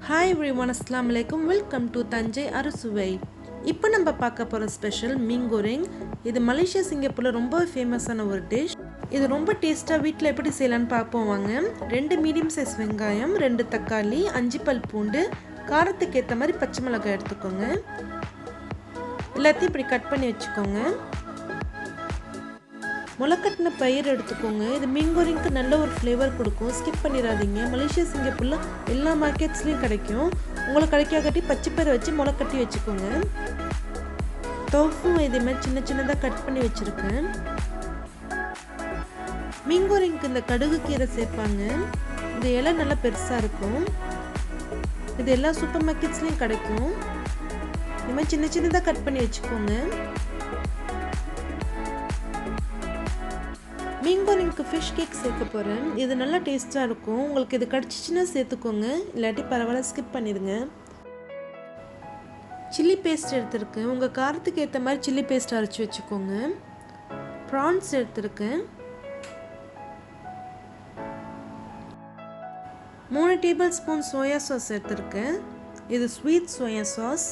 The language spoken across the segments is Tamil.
Hi everyone, Assalamu alaikum. Welcome to Thanjai Arusuvai. இப்போ நம்ம பார்க்க போகிற ஸ்பெஷல் மீன் கோரிங். இது மலேசியா சிங்கப்பூரில் ரொம்ப ஃபேமஸான ஒரு டிஷ். இது ரொம்ப டேஸ்ட்டாக வீட்டில் எப்படி செய்யலான்னு பார்ப்போம் வாங்க. 2 மீடியம் சைஸ் வெங்காயம், 2 தக்காளி, 5 பல் பூண்டு, காரத்துக்கு ஏற்ற மாதிரி பச்சை மிளகாய் எடுத்துக்கோங்க. எல்லாத்தையும் இப்படி கட் பண்ணி வச்சுக்கோங்க. முளைக்கட்டின பயிர் எடுத்துக்கோங்க. இது மீன் கோரிங்க்கு நல்ல ஒரு ஃப்ளேவர் கொடுக்கும். ஸ்கிப் பண்ணிடாதீங்க. மலேசியா சிங்கப்பூரில் எல்லா மார்க்கெட்ஸ்லேயும் கிடைக்கும். உங்களுக்கு கிடைக்காட்டி பச்சை பயிரை வச்சு முளைக்கட்டி வச்சுக்கோங்க. டோஃபும் இதே மாதிரி சின்ன சின்னதாக கட் பண்ணி வச்சுருக்கேன். மீன் கோரிங்க்கு இந்த கடுகு கீரை சேர்ப்பாங்க. இந்த இலை நல்லா பெருசாக இருக்கும். இது எல்லா சூப்பர் மார்க்கெட்ஸ்லேயும் கிடைக்கும். இது மாதிரி சின்ன சின்னதாக கட் பண்ணி வச்சுக்கோங்க. மீன் கோரிங்க்கு ஃபிஷ் கேக் சேர்க்க போகிறேன். இது நல்லா டேஸ்ட்டாக இருக்கும். உங்களுக்கு இது கிடச்சிச்சின்னா சேர்த்துக்கோங்க, இல்லாட்டி பரவாயில்ல ஸ்கிப் பண்ணிடுங்க. சில்லி பேஸ்ட் எடுத்துருக்கேன். உங்கள் காரத்துக்கு ஏற்ற மாதிரி சில்லி பேஸ்ட் அரைச்சி வச்சுக்கோங்க. ப்ரான்ஸ் எடுத்துருக்கேன். 3 டேபிள் ஸ்பூன் சோயா சாஸ் எடுத்துருக்கேன். இது ஸ்வீட் சோயா சாஸ்.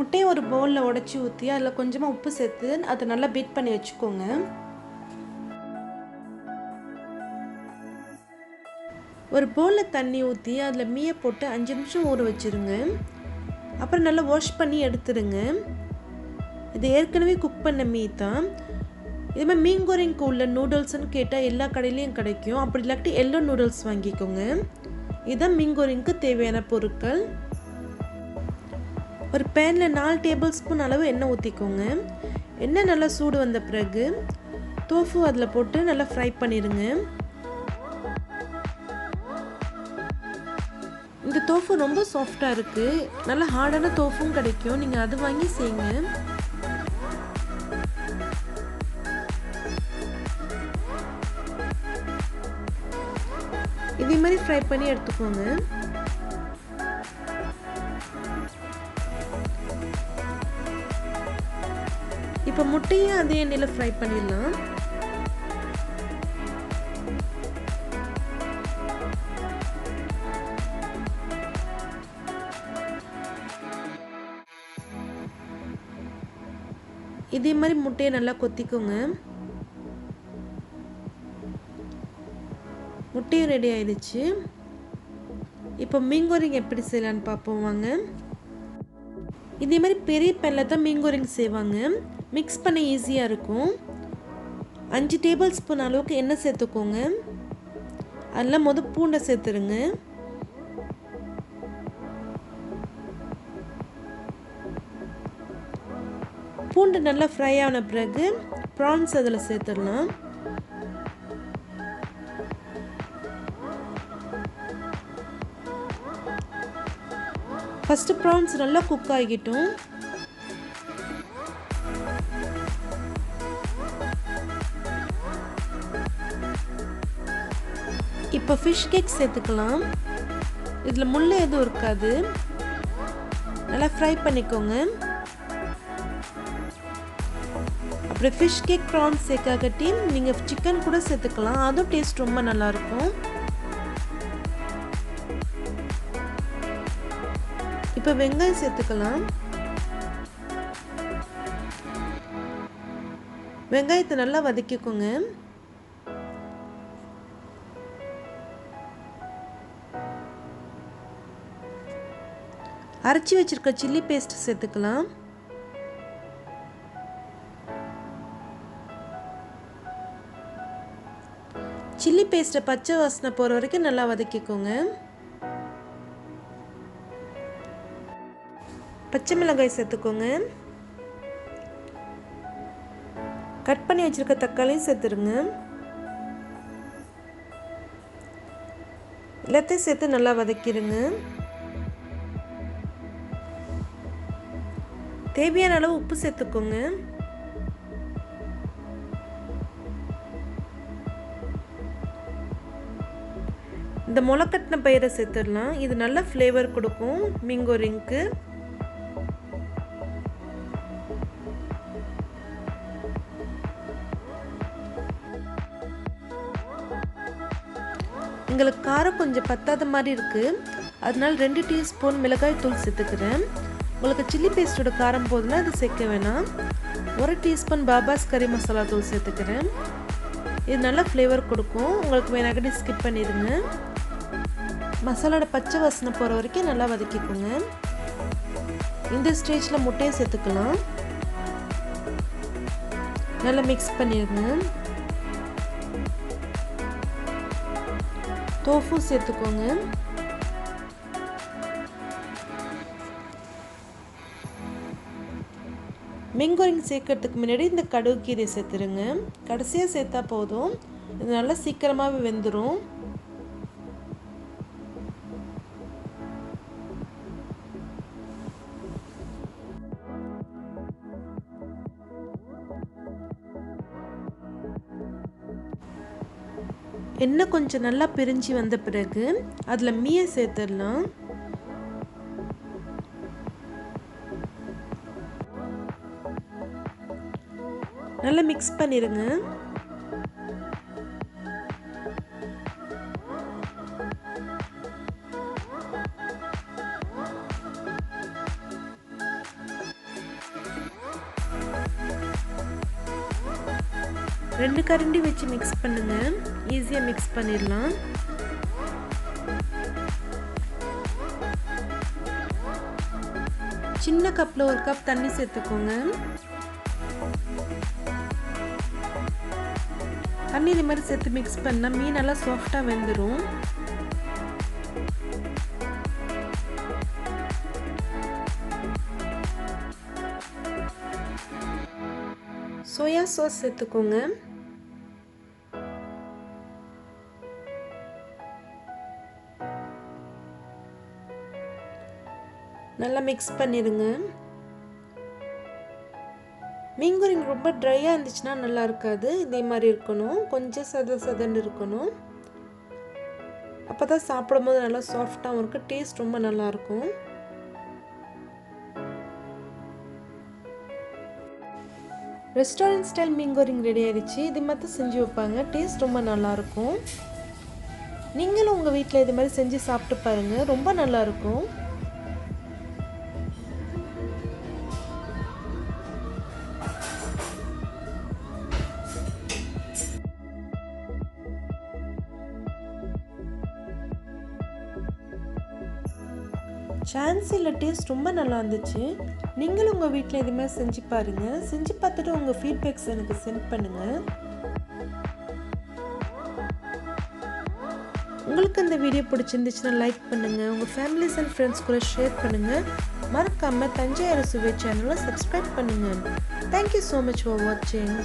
முட்டையை ஒரு பவுலில் உடச்சி ஊற்றி அதில் கொஞ்சமாக உப்பு சேர்த்து அதை நல்லா பீட் பண்ணி வச்சுக்கோங்க. ஒரு பவுலில் தண்ணி ஊற்றி அதில் மீயை போட்டு 5 நிமிஷம் ஊற வச்சுருங்க. அப்புறம் நல்லா வாஷ் பண்ணி எடுத்துருங்க. இது ஏற்கனவே குக் பண்ண மீ தான். இதுமாதிரி மீன் கோரிங்க்கு உள்ள நூடுல்ஸ்ன்னு கேட்டால் எல்லா கடையிலையும் கிடைக்கும். அப்படி இல்லாட்டி எல்லோ நூடுல்ஸ் வாங்கிக்கோங்க. இதுதான் மீன் கோரிங்க்கு தேவையான பொருட்கள். ஒரு பேனில் 4 டேபிள் ஸ்பூன் அளவு எண்ணெய் ஊற்றிக்கோங்க. எண்ணெய் நல்லா சூடு வந்த பிறகு டோஃபு அதில் போட்டு நல்லா ஃப்ரை பண்ணிடுங்க. இந்த டோஃபு ரொம்ப சாஃப்டாக இருக்குது. நல்லா ஹார்டான டோஃபும் கிடைக்கும். நீங்கள் அது வாங்கி செய்யுங்க. இதே மாதிரி ஃப்ரை பண்ணி எடுத்துக்கோங்க. இப்போ முட்டையும் அதே எண்ணெயில் ஃப்ரை பண்ணிடலாம். இதே மாதிரி முட்டையை நல்லா கொத்திக்கோங்க. முட்டையும் ரெடி ஆயிடுச்சு. இப்போ மீன் கோரிங் எப்படி செய்யலான்னு பார்ப்போம் வாங்க. இதே மாதிரி பெரிய பேனில் தான் மீன் கோரிங் செய்வாங்க. மிக்ஸ் பண்ண ஈஸியாக இருக்கும். 5 டேபிள் ஸ்பூன் அளவுக்கு எண்ணெய் சேர்த்துக்கோங்க. அதில் பூண்டை சேர்த்துருங்க. பூண்டு நல்லா ஃப்ரை ஆன பிறகு ப்ரான்ஸ் அதில் சேர்த்துடலாம். ஃபஸ்ட்டு ப்ரான்ஸ் நல்லா குக் ஆகிட்டும். இப்போ ஃபிஷ் கேக் சேர்த்துக்கலாம். இதில் முள் எதுவும் இருக்காது. நல்லா ஃப்ரை பண்ணிக்கோங்க. அப்புறம் ஃபிஷ் கேக் ப்ரான்ஸ் சேர்க்காட்டி நீங்கள் சிக்கன் கூட சேர்த்துக்கலாம். அதுவும் டேஸ்ட் ரொம்ப நல்லாயிருக்கும். இப்போ வெங்காயம் சேர்த்துக்கலாம். வெங்காயத்தை நல்லா வதக்கிக்கோங்க. அரைச்சி வச்சிருக்க சில்லி பேஸ்ட் சேர்த்துக்கலாம். சில்லி பேஸ்ட்டை பச்சை வாசனை போகிற வரைக்கும் நல்லா வதக்கிக்கோங்க. பச்சை மிளகாய் சேர்த்துக்கோங்க. கட் பண்ணி வச்சிருக்க தக்காளியும் சேர்த்துருங்க. எல்லாத்தையும் சேர்த்து நல்லா வதக்கிடுங்க. தேவையான அளவு உப்பு சேர்த்துக்கோங்க. இந்த முளைக்கட்டின பயிரை சேர்த்துடலாம். இது நல்ல ஃப்ளேவர் கொடுக்கும் மீன் கோரிங்க்கு. எங்களுக்கு காரம் கொஞ்சம் பத்தாத மாதிரி இருக்குது, அதனால 2 டீஸ்பூன் மிளகாய் தூள் சேர்த்துக்கிறேன். உங்களுக்கு சில்லி பேஸ்ட்டோட காரம் போதுன்னா அது சேர்க்க வேணாம். 1 டீஸ்பூன் பாபாஸ் கறி மசாலா தூள் சேர்த்துக்கிறேன். இது நல்ல ஃப்ளேவர் கொடுக்கும். உங்களுக்கு வேணாக்கட்டி ஸ்கிப் பண்ணிடுங்க. மசாலோட பச்சை வாசனை போகிற வரைக்கும் நல்லா வதக்கிக்கோங்க. இந்த ஸ்டேஜில் முட்டையை சேர்த்துக்கலாம். நல்லா மிக்ஸ் பண்ணிடுங்க. டோஃபு சேர்த்துக்கோங்க. மீன் கோரிங் சேர்க்கறதுக்கு முன்னாடி இந்த கடுகு கீரை சேர்த்துருங்க. கடைசியாக சேர்த்தா போதும். இது நல்லா சீக்கிரமாகவே வெந்துடும். எண்ணெய் கொஞ்சம் நல்லா பிரிஞ்சு வந்த பிறகு அதில் மீயை சேர்த்துடலாம். நல்லா மிக்ஸ் பண்ணிடுங்க. ரெண்டு கரண்டி வச்சு மிக்ஸ் பண்ணுங்க. ஈஸியாக மிக்ஸ் பண்ணிடலாம். சின்ன கப்பில் 1 கப் தண்ணி சேர்த்துக்கோங்க. தண்ணி இது மாதிரி சேர்த்து மிக்ஸ் பண்ணால் மீன் நல்லா சாஃப்டாக வெந்துடும். சோயா சாஸ் சேர்த்துக்கோங்க. நல்லா மிக்ஸ் பண்ணிடுங்க. மீன் கோரிங் ரொம்ப ட்ரையாக இருந்துச்சுன்னா நல்லா இருக்காது. இதே மாதிரி இருக்கணும், கொஞ்சம் சதன்னு இருக்கணும். அப்போ தான் சாப்பிடும்போது நல்லா சாஃப்டாகவும் இருக்கும், டேஸ்ட் ரொம்ப நல்லாயிருக்கும். ரெஸ்டாரண்ட் ஸ்டைல் மீன் கோரிங் ரெடி ஆயிடுச்சு. இது மாதிரி செஞ்சு வைப்பாங்க, டேஸ்ட் ரொம்ப நல்லாயிருக்கும். நீங்களும் உங்கள் வீட்டில் இது மாதிரி செஞ்சு சாப்பிட்டு பாருங்கள், ரொம்ப நல்லாயிருக்கும். சான்ஸ் இல்லை, டேஸ்ட் ரொம்ப நல்லா இருந்துச்சு. நீங்களும் உங்கள் வீட்டில் இதுமாதிரி செஞ்சு பாருங்கள். செஞ்சு பார்த்துட்டு உங்கள் ஃபீட்பேக்ஸ் எனக்கு சென்ட் பண்ணுங்கள். உங்களுக்கு இந்த வீடியோ பிடிச்சிருந்துச்சுன்னா லைக் பண்ணுங்கள், உங்கள் ஃபேமிலிஸ் அண்ட் ஃப்ரெண்ட்ஸ் கூட ஷேர் பண்ணுங்கள். மறக்காமல் தஞ்சை அரசுவை சேனலை சப்ஸ்கிரைப் பண்ணுங்கள். தேங்க்யூ ஸோ மச் ஃபார் வாட்சிங்.